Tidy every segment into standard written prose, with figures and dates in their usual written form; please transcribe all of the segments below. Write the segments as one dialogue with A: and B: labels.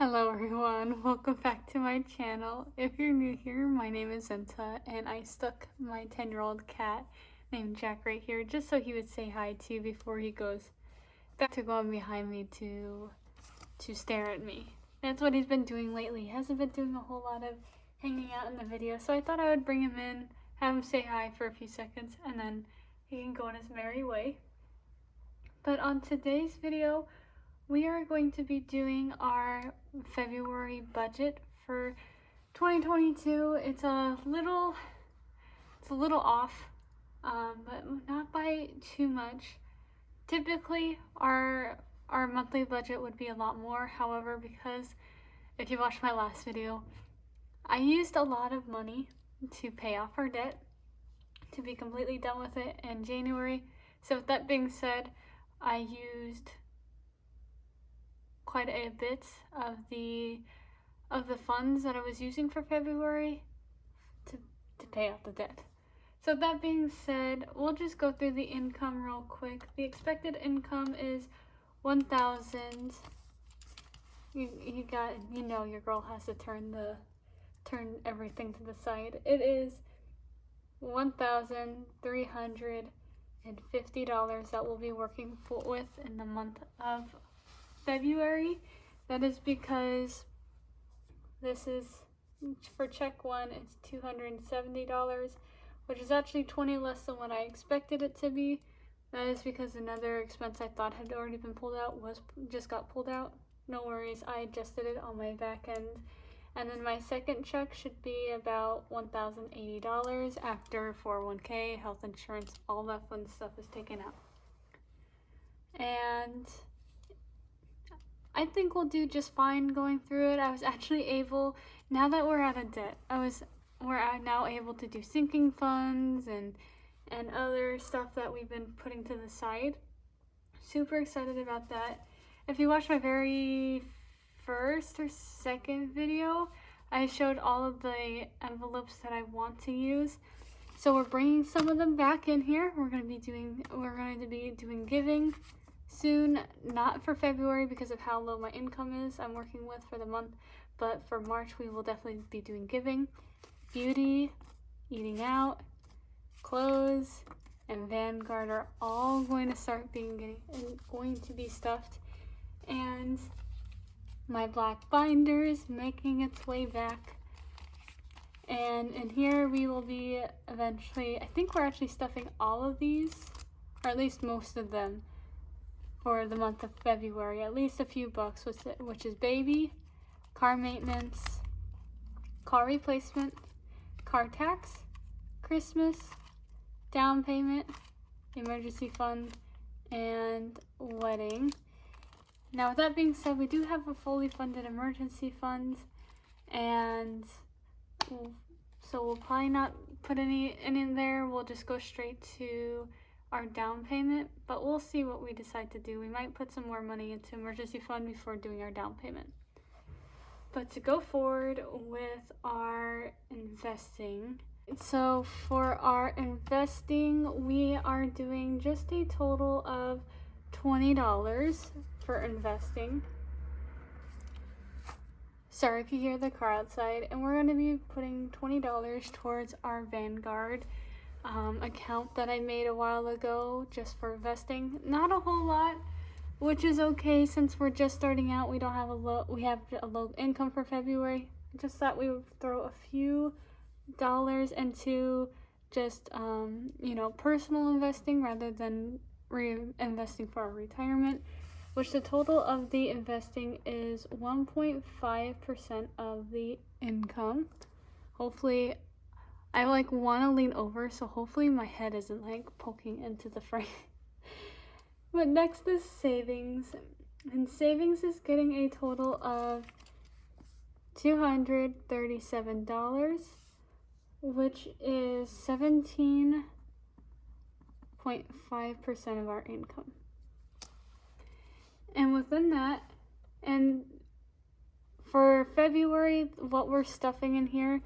A: Hello everyone, welcome back to my channel. If you're new here, my name is Zenta and I stuck my 10-year-old cat named Jack right here just so he would say hi to you before he goes back to going behind me to stare at me. That's what he's been doing lately. He hasn't been doing a whole lot of hanging out in the video, so I thought I would bring him in, have him say hi for a few seconds, and then he can go on his merry way. But on today's video, we are going to be doing our February budget for 2022. It's a little off, but not by too much. Typically, our monthly budget would be a lot more. However, because if you watched my last video, I used a lot of money to pay off our debt, to be completely done with it in January. So with that being said, I used quite a bit of the funds that I was using for February to pay off the debt. So that being said, we'll just go through the income real quick. The expected income is $1,000. You know your girl has to turn everything to the side. It is $1,350 that we'll be working with in the month of February. That is because this is for check one, it's $270, which is actually $20 less than what I expected it to be. That is because another expense I thought had already been pulled out just got pulled out. No worries, I adjusted it on my back end. And then my second check should be about $1,080 after 401k, health insurance, all that fun stuff is taken out. And I think we'll do just fine going through it. I was actually able, now that we're out of debt, we're now able to do sinking funds and other stuff that we've been putting to the side. Super excited about that. If you watched my very first or second video, I showed all of the envelopes that I want to use. So we're bringing some of them back in here. We're going to be doing giving soon, not for February because of how low my income is I'm working with for the month, but for March we will definitely be doing giving. Beauty, eating out, clothes, and Vanguard are all going to start going to be stuffed, and my black binder is making its way back. And in here we will be eventually, I think we're actually stuffing all of these, or at least most of them, for the month of February. At least a few bucks, which is baby, car maintenance, car replacement, car tax, Christmas, down payment, emergency fund, and wedding. Now with that being said, we do have a fully funded emergency fund, and so we'll probably not put any in there. We'll just go straight to our down payment, but we'll see what we decide to do. We might put some more money into emergency fund before doing our down payment. But to go forward with our investing, so for our investing, we are doing just a total of $20 for investing. Sorry if you hear the car outside. And we're going to be putting $20 towards our Vanguard account that I made a while ago just for investing. Not a whole lot, which is okay since we're just starting out. We have a low income for February. Just thought we would throw a few dollars into just personal investing rather than investing for our retirement, which the total of the investing is 1.5% of the income. Hopefully, I want to lean over, so hopefully my head isn't poking into the frame. But next is savings, and savings is getting a total of $237, which is 17.5% of our income. And within that, and for February, what we're stuffing in here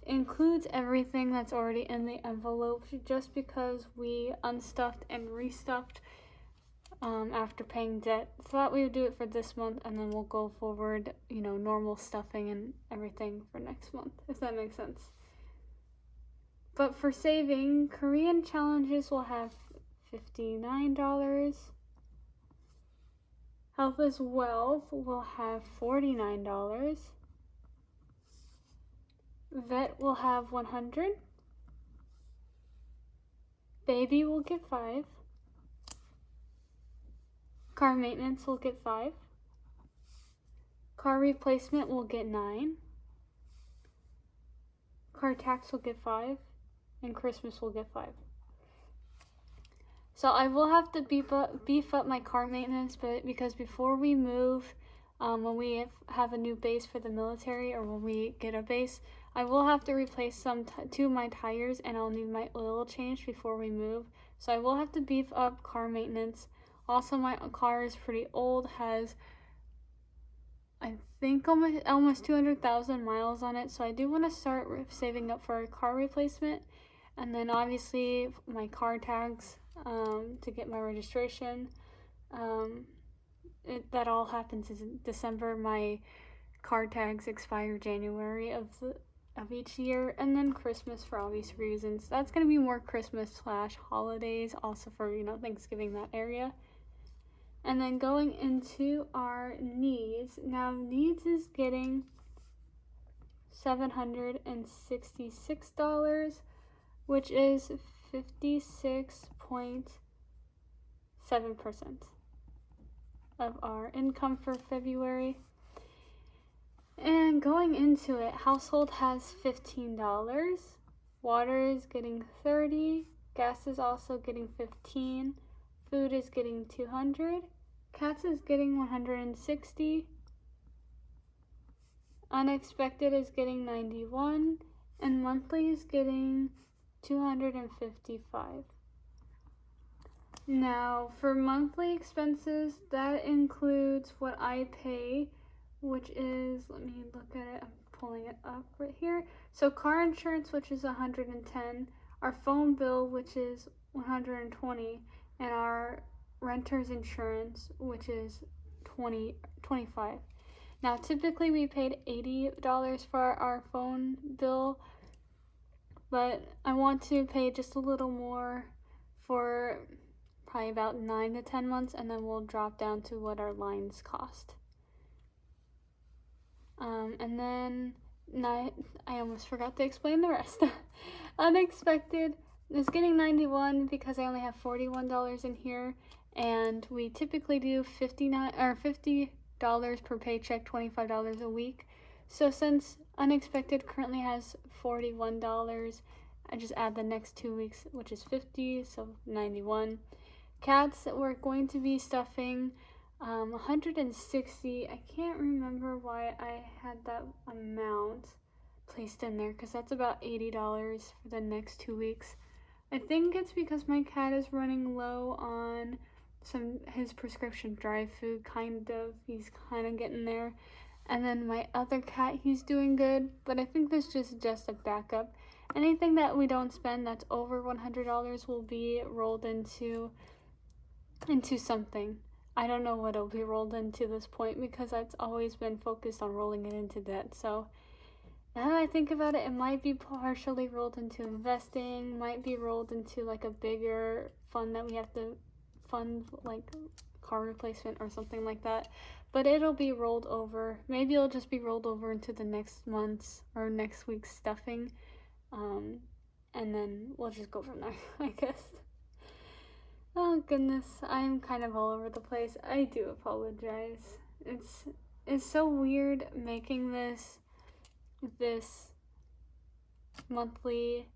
A: includes everything that's already in the envelope, just because we unstuffed and restuffed after paying debt. Thought we would do it for this month, and then we'll go forward, normal stuffing and everything for next month, if that makes sense. But for saving, Korean challenges will have $59. Health is Wealth will have $49. Vet will have 100. Baby will get 5. Car maintenance will get 5. Car replacement will get 9. Car tax will get 5. And Christmas will get 5. So I will have to beef up my car maintenance, but because before we move, when we have a new base for the military, or when we get a base, I will have to replace two of my tires, and I'll need my oil change before we move. So I will have to beef up car maintenance. Also, my car is pretty old, has I think almost 200,000 miles on it, so I do want to start saving up for a car replacement. And then obviously my car tags to get my registration. That all happens in December. My car tags expire January of each year, and then Christmas for obvious reasons. That's gonna be more Christmas/holidays, also for Thanksgiving, that area. And then going into our needs. Now needs is getting $766, which is 56.7% of our income for February. And going into it, household has $15. Water is getting $30. Gas is also getting $15. Food is getting $200. Cats is getting $160. Unexpected is getting $91. And monthly is getting $255. Now, for monthly expenses, that includes what I pay, which is, let me look at it, I'm pulling it up right here. So car insurance, which is $110, our phone bill, which is $120, and our renter's insurance, which is $25. Now, typically we paid $80 for our phone bill, but I want to pay just a little more for probably about 9 to 10 months, and then we'll drop down to what our lines cost. And then I almost forgot to explain the rest. Unexpected is getting 91 because I only have $41 in here, and we typically do $50 per paycheck, $25 a week. So since Unexpected currently has $41, I just add the next 2 weeks, which is 50, so 91. Cats, we're going to be stuffing 160. I can't remember why I had that amount placed in there, because that's about $80 for the next 2 weeks. I think it's because my cat is running low on his prescription dry food, he's kind of getting there. And then my other cat, he's doing good, but I think this is just a backup. Anything that we don't spend that's over $100 will be rolled into something. I don't know what it'll be rolled into this point, because it's always been focused on rolling it into debt. So now that I think about it, it might be partially rolled into investing, might be rolled into like a bigger fund that we have to fund, like car replacement or something like that. But it'll be rolled over. Maybe it'll just be rolled over into the next month's or next week's stuffing. And then we'll just go from there, I guess. Oh goodness, I'm kind of all over the place. I do apologize. It's so weird making this monthly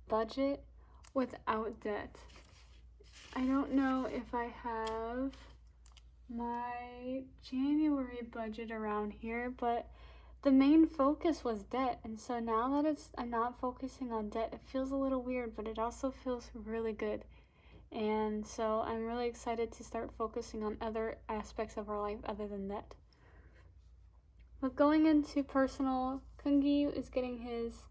A: budget without debt. I don't know if I have my January budget around here, but the main focus was debt, and so now that I'm not focusing on debt, it feels a little weird, but it also feels really good. And so I'm really excited to start focusing on other aspects of our life other than that. But going into personal, Kungi is getting his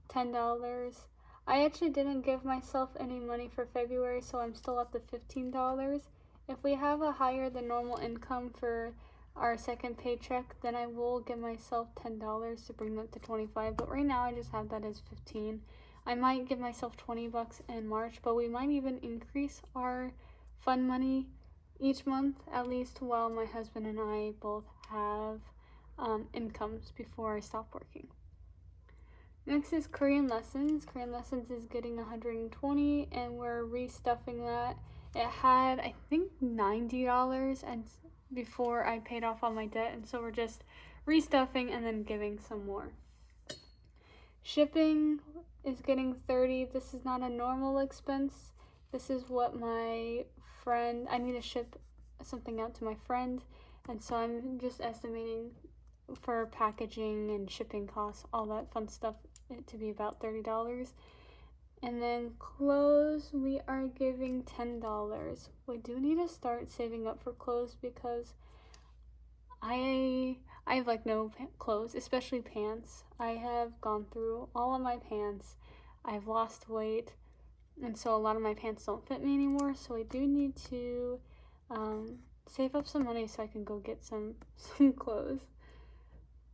A: $10. I actually didn't give myself any money for February, so I'm still up to $15. If we have a higher than normal income for our second paycheck, then I will give myself $10 to bring that to 25. But right now I just have that as 15. I might give myself $20 in March, but we might even increase our fund money each month, at least while my husband and I both have incomes before I stop working. Next is Korean lessons. Korean lessons is getting 120, and we're restuffing that. It had, I think, $90 and before I paid off all my debt, and so we're just restuffing and then giving some more. Shipping is getting 30. This is not a normal expense. This is what my friend, I need to ship something out to my friend, and so I'm just estimating for packaging and shipping costs, all that fun stuff, it to be about $30. And then clothes, we are giving $10. We do need to start saving up for clothes because I have like no clothes, especially pants. I have gone through all of my pants. I've lost weight, and so a lot of my pants don't fit me anymore. So I do need to save up some money so I can go get some clothes.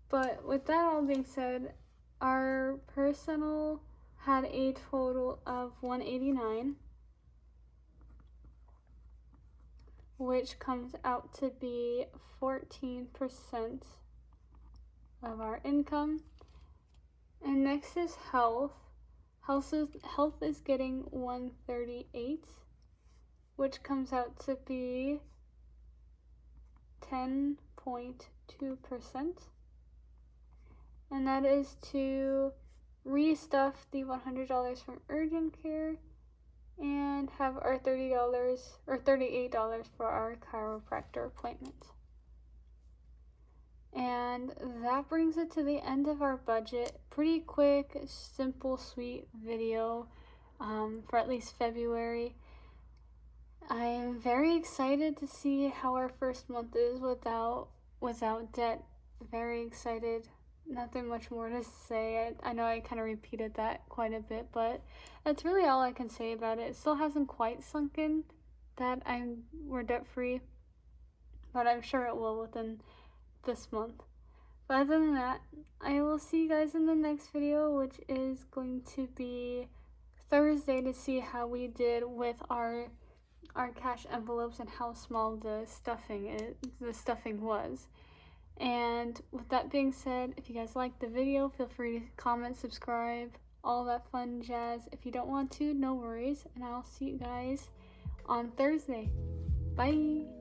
A: But with that all being said, our personal had a total of $189, which comes out to be 14% of our income. And next is health. Health is getting 138, which comes out to be 10.2%. And that is to restuff the $100 from urgent care and have our $30 or $38 for our chiropractor appointment. And that brings it to the end of our budget. Pretty quick, simple, sweet video for at least February. I'm very excited to see how our first month is without debt. Very excited. Nothing much more to say. I know I kind of repeated that quite a bit, but that's really all I can say about it. It still hasn't quite sunk in that we're debt free, but I'm sure it will within this month. But other than that, I will see you guys in the next video, which is going to be Thursday, to see how we did with our cash envelopes and how small the stuffing was. And with that being said, if you guys liked the video, feel free to comment, subscribe, all that fun jazz. If you don't want to, no worries, and I'll see you guys on Thursday. Bye!